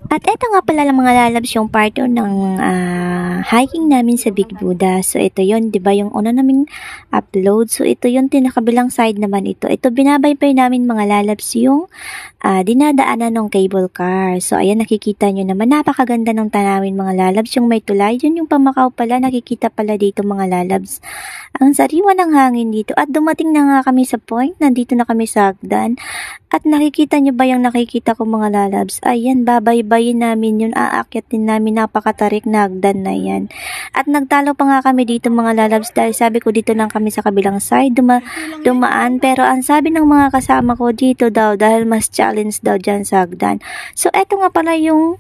At eto nga pala lang mga lalabs yung part 2 ng hiking namin sa Big Buddha. So ito yon, 'di ba, yung una naming upload. So ito yung tinakabilang side naman ito. Ito binabaybay namin mga lalabs yung dinadaanan ng cable car. So ayan, nakikita nyo naman, napakaganda ng tanawin mga lalabs. Yung may tulay, yun yung Pamakaw pala, nakikita pala dito mga lalabs. Ang sariwa ng hangin dito. At dumating na nga kami sa point, nandito na kami sa hagdan. At nakikita nyo ba yung nakikita ko mga lalabs? Ayan, babaybayin namin yun, aakyatin namin, napakatarik na hagdan na yan. At nagtalo pa nga kami dito mga lalabs dahil sabi ko dito lang kami sa kabilang side, dumaan. Pero ang sabi ng mga kasama ko dito daw dahil mas challenge daw dyan sa hagdan. So eto nga pala yung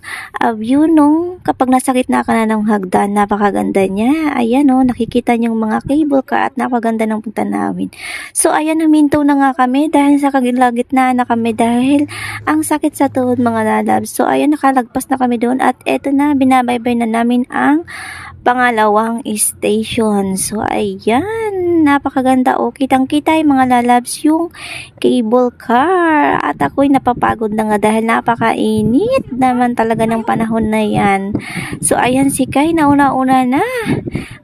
view nung kapag nasa gitna ka na ng hagdan, napakaganda niya. Ayan o, nakikita niyong mga cable car at napakaganda ng tanawin. So ayan, naminto na nga kami dahil sa gitna na kami dahil ang sakit sa tuhod mga lalabs. So ayan, nakalagpas na kami doon at eto na, binabaybay na namin ang pangalawang station. So ayan, napakaganda o, kitang-kita yung mga lalabs yung cable car. At ako'y napapagod na nga dahil napakainit naman talaga ng panahon na yan. So ayan, si Kai nauna-una na.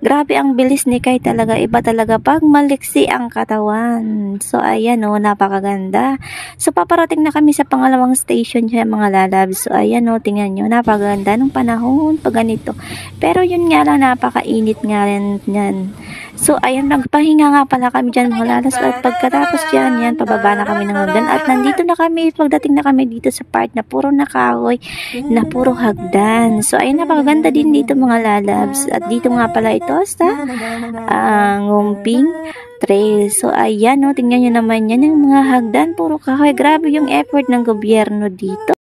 Grabe ang bilis ni Kai talaga, iba talaga pag maliksi ang katawan. So ayan o, napakaganda. So paparating na kami sa pangalawang station siya mga lalabs. So ayan o, tingnan nyo, napakaganda ng panahon pag ganito. Pero yun nga lang, napakainit nga rin yan. So ayan, nagpahinga nga pala kami dyan mga lalabs. At pagkatapos dyan, yan, pababa na kami ng hagdan. At nandito na kami, pagdating na kami dito sa part na puro nakahoy, na puro hagdan. So ayan, napakaganda din dito mga lalabs. At dito nga pala ito sa Ngumping Trail. So ayan o, tingnan nyo naman yan, yung mga hagdan, puro kahoy. Grabe yung effort ng gobyerno dito.